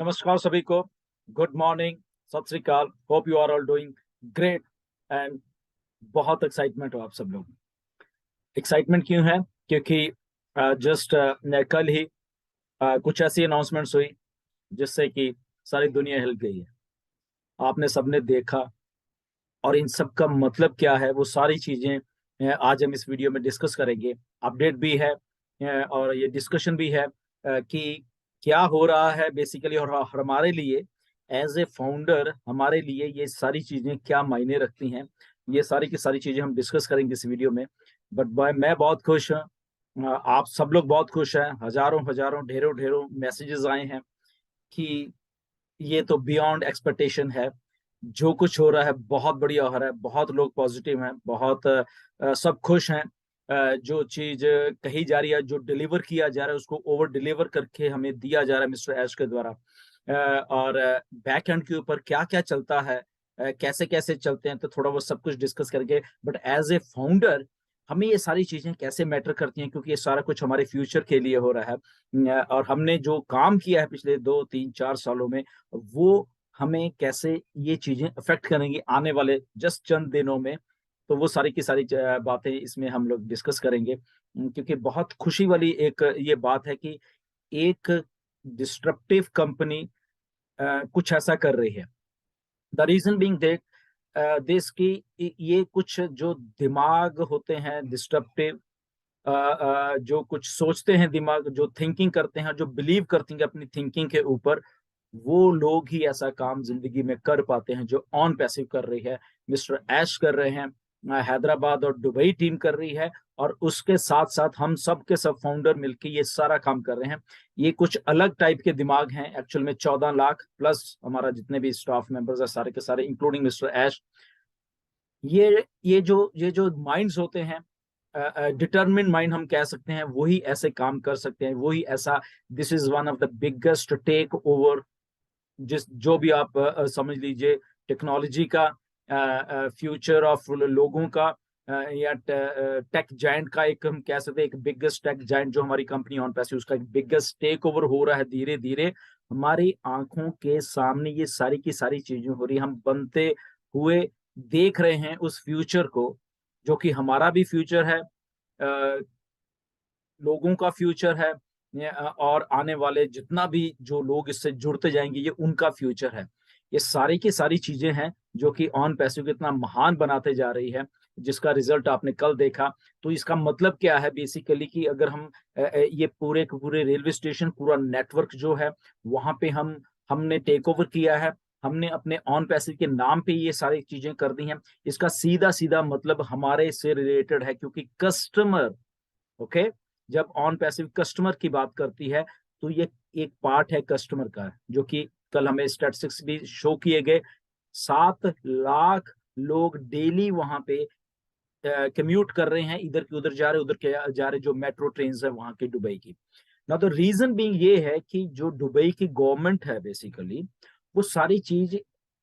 नमस्कार सभी को। गुड मॉर्निंग, सत श्री अकाल। Hope you are all doing great and बहुत एक्साइटमेंट हो आप सब लोग। एक्साइटमेंट क्यों है? क्योंकि जस्ट कल ही कुछ ऐसी अनाउंसमेंट्स हुई जिससे कि सारी दुनिया हिल गई है। आपने सबने देखा, और इन सब का मतलब क्या है वो सारी चीजें आज हम इस वीडियो में डिस्कस करेंगे। अपडेट भी है और ये डिस्कशन भी है कि क्या हो रहा है बेसिकली, और हमारे लिए एज ए फाउंडर हमारे लिए ये सारी चीजें क्या मायने रखती हैं। ये सारी की सारी चीजें हम डिस्कस करेंगे इस वीडियो में। बट मैं बहुत खुश हूँ, आप सब लोग बहुत खुश हैं। हजारों हजारों ढेरों ढेरों मैसेजेस आए हैं कि ये तो बियॉन्ड एक्सपेक्टेशन है। जो कुछ हो रहा है बहुत बढ़िया हो रहा है, बहुत लोग पॉजिटिव हैं, बहुत सब खुश हैं। जो चीज कही जा रही है, जो डिलीवर किया जा रहा है, उसको ओवर डिलीवर करके हमें दिया जा रहा है मिस्टर ऐश के द्वारा। और बैक एंड के ऊपर क्या क्या चलता है, कैसे कैसे चलते हैं, तो थोड़ा वो सब कुछ डिस्कस करेंगे। बट एज ए फाउंडर हमें ये सारी चीजें कैसे मैटर करती हैं, क्योंकि ये सारा कुछ हमारे फ्यूचर के लिए हो रहा है। और हमने जो काम किया है पिछले 2 3 4 सालों में, वो हमें कैसे ये चीजें अफेक्ट करेंगी आने वाले जस्ट चंद दिनों में। तो वो सारी की सारी बातें इसमें हम लोग डिस्कस करेंगे। क्योंकि बहुत खुशी वाली एक ये बात है कि एक डिस्ट्रप्टिव कंपनी कुछ ऐसा कर रही है। द रीजन बीइंग दैट देश की ये कुछ जो दिमाग होते हैं डिस्ट्रप्टिव, जो कुछ सोचते हैं, दिमाग जो थिंकिंग करते हैं, जो बिलीव करते हैं अपनी थिंकिंग के ऊपर, वो लोग ही ऐसा काम जिंदगी में कर पाते हैं जो ऑन पैसिव कर रही है। मिस्टर ऐश कर रहे हैं, हैदराबाद और दुबई टीम कर रही है, और उसके साथ साथ हम सब के सब फाउंडर मिलके ये सारा काम कर रहे हैं। ये कुछ अलग टाइप के दिमाग हैं। एक्चुअल में 14 लाख प्लस हमारा जितने भी स्टाफ मेंबर्स है सारे के सारे, इंक्लूडिंग मिस्टर ऐश, ये जो माइंड्स होते हैं, डिटरमिन माइंड हम कह सकते हैं, वही ऐसे काम कर सकते हैं, वही ऐसा। This is one of the biggest take over, जिस जो भी आप समझ लीजिए, टेक्नोलॉजी का फ्यूचर ऑफ लोगों का, या टेक जायंट का, एक हम कह सकते हैं एक बिगेस्ट टेक जायंट जो हमारी कंपनी ऑन पैसिव, उसका एक बिगेस्ट टेक ओवर हो रहा है धीरे धीरे हमारी आंखों के सामने। ये सारी की सारी चीजें हो रही, हम बनते हुए देख रहे हैं उस फ्यूचर को, जो कि हमारा भी फ्यूचर है, लोगों का फ्यूचर है, और आने वाले जितना भी जो लोग इससे जुड़ते जाएंगे ये उनका फ्यूचर है। ये सारी की सारी चीजें हैं जो कि ऑन पैसिव को इतना महान बनाते जा रही है, जिसका रिजल्ट आपने कल देखा। तो इसका मतलब क्या है बेसिकली कि अगर हम ये पूरे के पूरे रेलवे स्टेशन, पूरा नेटवर्क जो है वहां पे हमने टेक ओवर किया है, हमने अपने ऑन पैसिव के नाम पे ये सारी चीजें कर दी हैं। इसका सीधा सीधा मतलब हमारे से रिलेटेड है, क्योंकि कस्टमर, ओके, जब ऑन पैसिव कस्टमर की बात करती है तो ये एक पार्ट है कस्टमर का, जो कि कल हमें स्टैटिस्टिक्स भी शो किए गए। 7 लाख लोग डेली वहां पे कम्यूट कर रहे हैं, इधर के उधर जा रहे, उधर के जा रहे, जो मेट्रो ट्रेन है वहां की दुबई की। ना तो रीजन बीइंग ये है कि जो दुबई की गवर्नमेंट है बेसिकली, वो सारी चीज,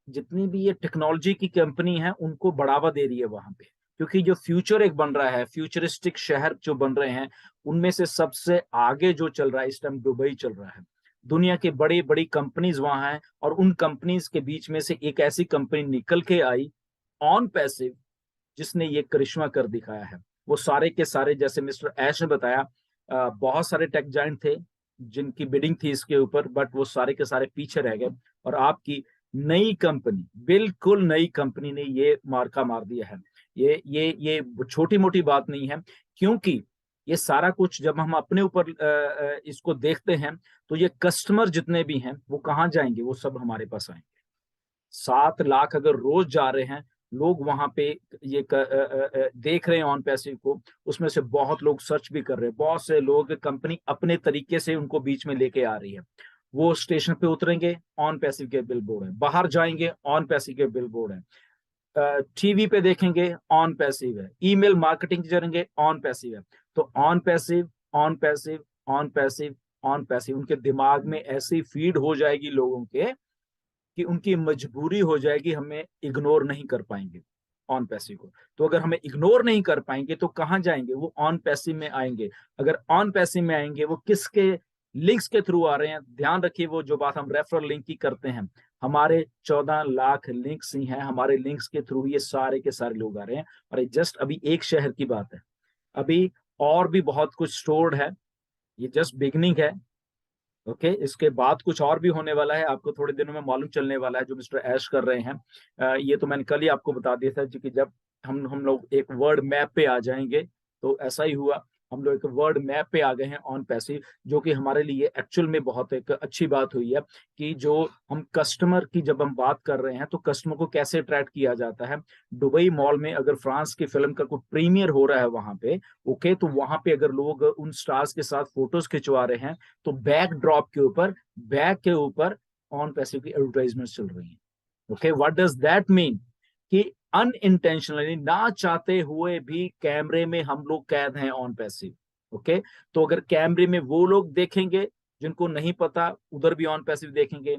जितनी भी ये टेक्नोलॉजी की कंपनी है उनको बढ़ावा दे रही है वहां पे। क्योंकि जो फ्यूचर एक बन रहा है, फ्यूचरिस्टिक शहर जो बन रहे हैं, उनमें से सबसे आगे जो चल रहा है इस टाइम दुबई चल रहा है। दुनिया की बड़ी बड़ी कंपनीज वहां हैं, और उन कंपनीज के बीच में से एक ऐसी कंपनी निकल के आई, ऑन पैसिव, जिसने ये करिश्मा कर दिखाया है। वो सारे के सारे, जैसे मिस्टर ऐश ने बताया, बहुत सारे टेक जायंट थे जिनकी बिडिंग थी इसके ऊपर, बट वो सारे के सारे पीछे रह गए, और आपकी नई कंपनी, बिल्कुल नई कंपनी ने ये मार्का मार दिया है। ये छोटी मोटी बात नहीं है, क्योंकि ये सारा कुछ जब हम अपने ऊपर इसको देखते हैं, तो ये कस्टमर जितने भी हैं वो कहाँ जाएंगे? वो सब हमारे पास आएंगे। 7 लाख अगर रोज जा रहे हैं लोग वहां पे, ये देख रहे हैं ऑन पैसिव को, उसमें से बहुत लोग सर्च भी कर रहे हैं, बहुत से लोग कंपनी अपने तरीके से उनको बीच में लेके आ रही है। वो स्टेशन पे उतरेंगे, ऑन पैसिव के बिल बोर्ड है, बाहर जाएंगे, ऑन पैसिव के बिल बोर्ड है, टीवी पे देखेंगे, ऑन पैसिव है, ईमेल मार्केटिंग करेंगे, ऑन पैसिव है। तो on passive, on passive, on passive, on passive, उनके दिमाग में ऐसी फीड हो जाएगी लोगों के कि उनकी मजबूरी हो जाएगी, हमें इग्नोर नहीं कर पाएंगे ऑन पैसिव को। तो अगर हमें इग्नोर नहीं कर पाएंगे तो कहाँ जाएंगे? वो ऑन पैसिव में आएंगे। अगर ऑन पैसिव में आएंगे, वो किसके लिंक्स के थ्रू आ रहे हैं। ध्यान रखिए वो जो बात हम रेफरल लिंक की करते हैं, हमारे 14 लाख लिंक्स ही हैं, हमारे लिंक्स के थ्रू ये सारे के सारे लोग आ रहे हैं। और ये जस्ट अभी एक शहर की बात है, अभी और भी बहुत कुछ स्टोर्ड है, ये जस्ट बिगनिंग है। ओके, इसके बाद कुछ और भी होने वाला है, आपको थोड़े दिनों में मालूम चलने वाला है जो मिस्टर ऐश कर रहे हैं। ये तो मैंने कल ही आपको बता दिया था कि जब हम लोग एक वर्ड मैप पे आ जाएंगे, तो ऐसा ही हुआ। हम लोग एक वर्ड मैप पे आ गए हैं ऑन पैसिव, जो कि हमारे लिए एक्चुअल में बहुत एक अच्छी बात हुई है कि जो हम कस्टमर की जब हम बात कर रहे हैं तो कस्टमर को कैसे अट्रैक्ट किया जाता है। दुबई मॉल में अगर फ्रांस की फिल्म का कोई प्रीमियर हो रहा है वहां पे, ओके, तो वहां पे अगर लोग उन स्टार्स के साथ फोटोज खिंचवा रहे हैं, तो बैकड्रॉप के ऊपर, बैक के ऊपर ऑन पैसिव की एडवर्टाइजमेंट चल रही है। Okay, what does that mean कि अनइंटेंशनली, ना चाहते हुए भी कैमरे में हम लोग कैद हैं ऑन पैसिव। ओके, तो अगर कैमरे में वो लोग देखेंगे जिनको नहीं पता, उधर भी ऑन पैसिव देखेंगे।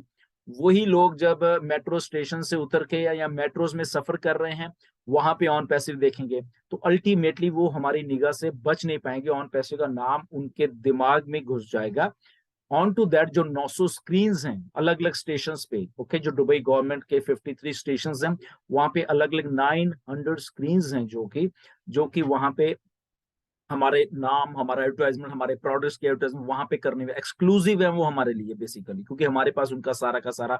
वही लोग जब मेट्रो स्टेशन से उतर के या मेट्रोज में सफर कर रहे हैं, वहां पे ऑन पैसिव देखेंगे, तो अल्टीमेटली वो हमारी निगाह से बच नहीं पाएंगे, ऑन पैसिव का नाम उनके दिमाग में घुस जाएगा। ऑन टू दैट जो 900 स्क्रीन हैं अलग अलग स्टेशन पे, ओके, जो दुबई गवर्नमेंट के 53 स्टेशन हैं, वहां पे अलग अलग 900 स्क्रीन हैं जो कि वहां पे हमारे नाम, हमारा एडवर्टाइजमेंट, हमारे प्रोडक्ट्स की एडवर्टाइजमेंट वहां पे करने में एक्सक्लूसिव है वो हमारे लिए बेसिकली, क्योंकि हमारे पास उनका सारा का सारा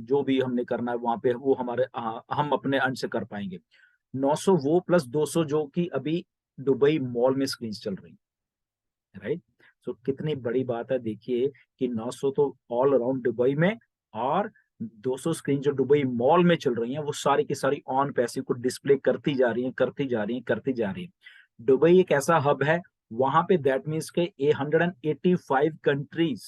जो भी हमने करना है वहां पे वो हमारे हम अपने अंश से कर पाएंगे। 900 वो प्लस 200 जो कि अभी दुबई मॉल में स्क्रीन चल रही है, राइट। सो कितनी बड़ी बात है, देखिए कि 900 तो ऑल अराउंड दुबई में, और 200 स्क्रीन जो दुबई मॉल में चल रही हैं वो सारी की सारी ऑन पैसिव को डिस्प्ले करती जा रही हैं, करती जा रही हैं, करती जा रही हैं। दुबई एक ऐसा हब है, वहां पे दैट मीन्स के 185 कंट्रीज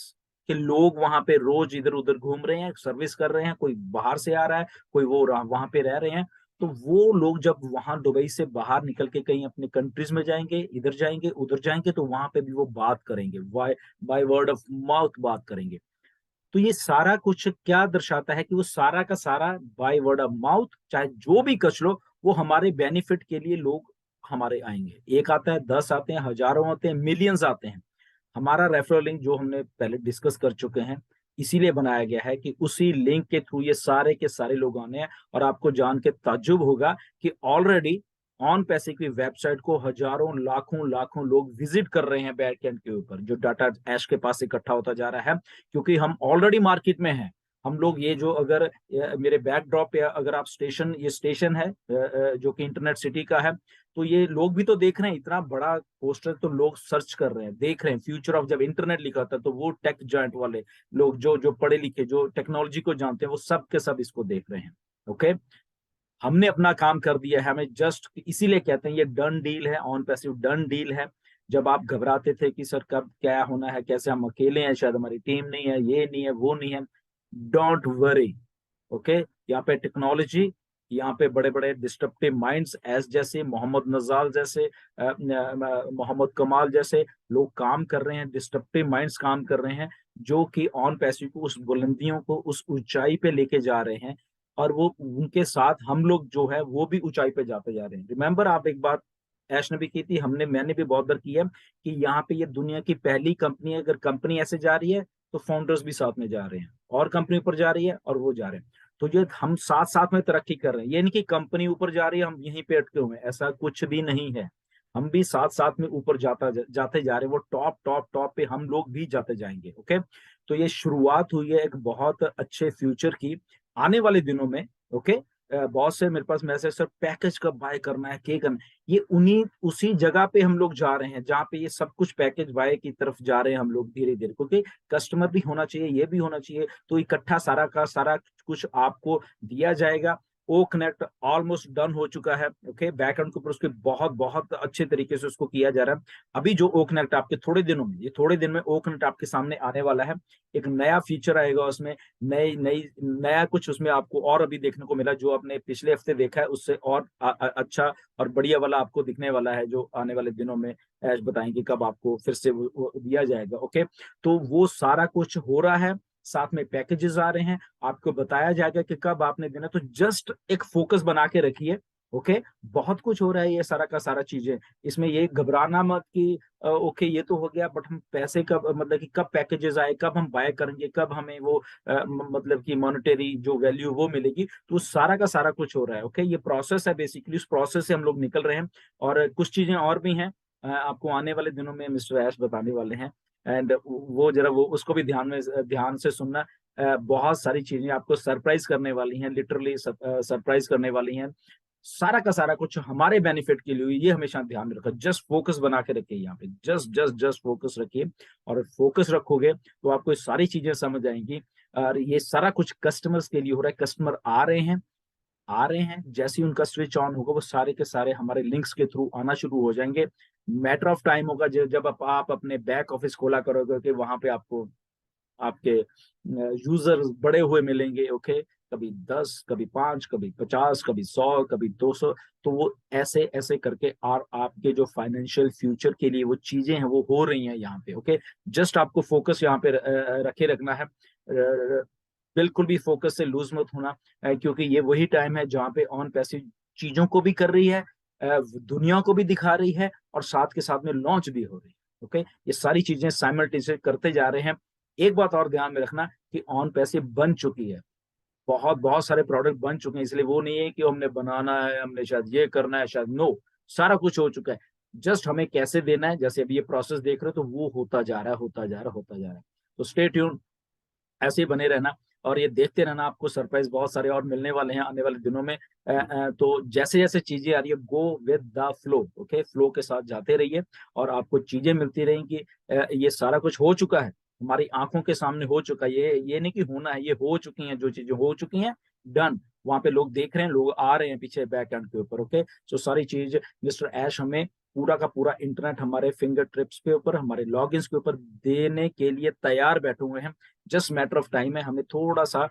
के लोग वहां पे रोज इधर उधर घूम रहे हैं, सर्विस कर रहे हैं, कोई बाहर से आ रहा है, कोई वो वहां पे रह रहे हैं। तो वो लोग जब वहां दुबई से बाहर निकल के कहीं अपने कंट्रीज में जाएंगे, इधर जाएंगे उधर जाएंगे, तो वहां पे भी वो बात करेंगे, बाय वर्ड ऑफ माउथ बात करेंगे। तो ये सारा कुछ क्या दर्शाता है कि वो सारा का सारा बाय वर्ड ऑफ माउथ, चाहे जो भी कच लो, वो हमारे बेनिफिट के लिए लोग हमारे आएंगे। एक आता है, 10 आते हैं, हजारों आते हैं, मिलियंस आते हैं। हमारा रेफरल लिंक जो हमने पहले डिस्कस कर चुके हैं, इसीलिए बनाया गया है कि उसी लिंक के थ्रू ये सारे के सारे लोग आने हैं। और आपको जान के ताज्जुब होगा कि ऑलरेडी ऑन पैसे की वेबसाइट को हजारों लाखों लाखों लोग विजिट कर रहे हैं बैकएंड के ऊपर, जो डाटा ऐश के पास इकट्ठा होता जा रहा है, क्योंकि हम ऑलरेडी मार्केट में हैं। हम लोग ये जो अगर मेरे बैकड्रॉप पे अगर आप स्टेशन, ये स्टेशन है जो कि इंटरनेट सिटी का है, तो ये लोग भी तो देख रहे हैं, इतना बड़ा पोस्टर तो लोग सर्च कर रहे हैं, देख रहे हैं। फ्यूचर ऑफ जब इंटरनेट लिखा था तो वो टेक जॉइंट वाले लोग जो पढ़े लिखे, जो टेक्नोलॉजी को जानते हैं, वो सब के सब इसको देख रहे हैं। ओके, हमने अपना काम कर दिया है, हमें जस्ट इसीलिए कहते हैं ये डन डील है, ऑन पैसिव डन डील है। जब आप घबराते थे कि सर कब क्या होना है, कैसे, हम अकेले हैं, शायद हमारी टीम नहीं है, ये नहीं है, वो नहीं है, डोंट वरी। ओके, यहाँ पे टेक्नोलॉजी, यहाँ पे बड़े बड़े डिस्ट्रप्टिव माइंड्स एस जैसे मोहम्मद नजाल जैसे, मोहम्मद कमाल जैसे लोग काम कर रहे हैं, डिस्ट्रप्टिव माइंड्स काम कर रहे हैं, जो कि ऑन पैसिव को उस बुलंदियों को, उस ऊंचाई पे लेके जा रहे हैं। और वो उनके साथ हम लोग जो है वो भी ऊंचाई पे जाते जा रहे हैं। रिमेंबर, आप एक बात ऐश ने भी की थी, मैंने भी बहुत बार की है, कि यहाँ पे ये दुनिया की पहली कंपनी है। अगर कंपनी ऐसे जा रही है तो फाउंडर्स भी साथ में जा रहे हैं, और कंपनी ऊपर जा रही है और वो जा रहे हैं। तो ये हम साथ साथ में तरक्की कर रहे हैं, ये नहीं कि कंपनी ऊपर जा रही है हम यहीं पे अटके हुए हैं, ऐसा कुछ भी नहीं है। हम भी साथ साथ में ऊपर जाते जा रहे हैं, वो टॉप टॉप टॉप पे हम लोग भी जाते जाएंगे। ओके, तो ये शुरुआत हुई है एक बहुत अच्छे फ्यूचर की आने वाले दिनों में। ओके, बहुत से मेरे पास मैसेज, सर पैकेज कब बाय करना है, क्या करना है, ये उन्हीं उसी जगह पे हम लोग जा रहे हैं जहाँ पे ये सब कुछ पैकेज बाय की तरफ जा रहे हैं हम लोग धीरे धीरे, क्योंकि कस्टमर भी होना चाहिए, ये भी होना चाहिए, तो इकट्ठा सारा का सारा कुछ आपको दिया जाएगा। ओ कनेक्ट ऑलमोस्ट डन हो चुका है। ओके, बैकएंड के ऊपर उसके बहुत बहुत अच्छे तरीके से उसको किया जा रहा है। अभी जो ओ कनेक्ट आपके थोड़े दिनों में, ये थोड़े दिन में ओ कनेक्ट आपके सामने आने वाला है। एक नया फीचर आएगा उसमें, नई नई नया कुछ उसमें आपको और अभी देखने को मिला, जो आपने पिछले हफ्ते देखा है उससे और अच्छा और बढ़िया वाला आपको दिखने वाला है, जो आने वाले दिनों में ऐश बताएंगे कब आपको फिर से वो दिया जाएगा। ओके, तो वो सारा कुछ हो रहा है, साथ में पैकेजेस आ रहे हैं, आपको बताया जाएगा कि कब आपने देना। तो जस्ट एक फोकस बना के रखिए, ओके। बहुत कुछ हो रहा है, ये सारा का सारा चीजें। इसमें ये घबराना मत कि ओके ये तो हो गया, बट हम पैसे कब, मतलब कि कब पैकेजेस आए, कब हम बाय करेंगे, कब हमें वो मतलब कि मॉनेटरी जो वैल्यू वो मिलेगी, तो सारा का सारा कुछ हो रहा है। ओके, ये प्रोसेस है बेसिकली, उस प्रोसेस से हम लोग निकल रहे हैं। और कुछ चीजें और भी हैं, आपको आने वाले दिनों में मिस्टर ऐश बताने वाले हैं। एंड वो जरा वो उसको भी ध्यान से सुनना। बहुत सारी चीजें आपको सरप्राइज करने वाली हैं, लिटरली सरप्राइज करने वाली हैं। सारा का सारा कुछ हमारे बेनिफिट के लिए हुई, ये हमेशा ध्यान में रखो। जस्ट फोकस बना के रखिए यहाँ पे, जस्ट जस्ट जस्ट फोकस रखिए। और फोकस रखोगे तो आपको ये सारी चीजें समझ आएंगी। और ये सारा कुछ कस्टमर्स के लिए हो रहा है। कस्टमर आ रहे हैं, आ रहे हैं, जैसे ही उनका स्विच ऑन होगा वो सारे के सारे हमारे लिंक्स के थ्रू आना शुरू हो जाएंगे। मैटर ऑफ टाइम होगा जब आप अपने बैक ऑफिस खोला करोगे कि वहां पे आपको आपके यूजर्स बड़े हुए मिलेंगे। ओके, कभी 10, कभी 5, कभी 50, कभी 100, कभी 200। तो वो ऐसे ऐसे करके, और आपके जो फाइनेंशियल फ्यूचर के लिए वो चीजें हैं वो हो रही हैं यहाँ पे। ओके, जस्ट आपको फोकस यहाँ पे रखे रखना है। बिल्कुल भी फोकस से लूज मत होना, क्योंकि ये वही टाइम है जहाँ पे ऑन पैसिव चीजों को भी कर रही है, दुनिया को भी दिखा रही है, और साथ के साथ में लॉन्च भी हो रही है। ओके, ये सारी चीजें साइमल्टेनियसली करते जा रहे हैं। एक बात और ध्यान में रखना कि ऑन पैसिव बन चुकी है, बहुत बहुत सारे प्रोडक्ट बन चुके हैं, इसलिए वो नहीं है कि हमने बनाना है, हमने शायद ये करना है, शायद नो, सारा कुछ हो चुका है। जस्ट हमें कैसे देना है, जैसे अभी ये प्रोसेस देख रहे हो, तो वो होता जा रहा है, होता जा रहा है, होता जा रहा है। तो स्टे ट्यून, ऐसे ही बने रहना, और ये देखते रहना। आपको सरप्राइज बहुत सारे और मिलने वाले हैं आने वाले दिनों में। तो जैसे जैसे चीजें आ रही है, go with the flow. Okay, flow के साथ जाते रहिए, और आपको चीजें मिलती रहेंगी। ये सारा कुछ हो चुका है, हमारी आंखों के सामने हो चुका है। ये नहीं कि होना है, ये हो चुकी हैं, जो चीजें हो चुकी हैं, डन। वहां पे लोग देख रहे हैं, लोग आ रहे हैं पीछे बैक एंड के ऊपर। ओके, सो सारी चीज मिस्टर ऐश हमें पूरा का पूरा इंटरनेट हमारे फिंगर ट्रिप्स के ऊपर, हमारे लॉगिन्स के ऊपर देने के लिए तैयार बैठे हुए हैं। जस्ट मैटर ऑफ टाइम है, हमें थोड़ा सा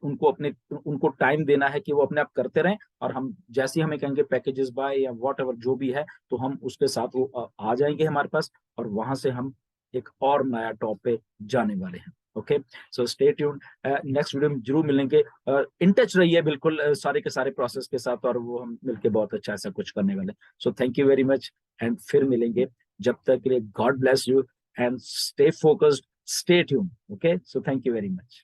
उनको टाइम देना है कि वो अपने आप करते रहें। और हम जैसे ही हमें कहेंगे पैकेजेस बाय या वॉट एवर जो भी है, तो हम उसके साथ वो आ जाएंगे हमारे पास, और वहां से हम एक और नया टॉप पे जाने वाले हैं। Okay, so stay tuned, next video में जरूर मिलेंगे। इन टच रहिए बिल्कुल, सारे के सारे प्रोसेस के साथ, और वो हम मिलके बहुत अच्छा ऐसा कुछ करने वाले। So thank you very much, and फिर मिलेंगे। जब तक के लिए God bless you, and stay focused, stay tuned. Okay, so thank you very much.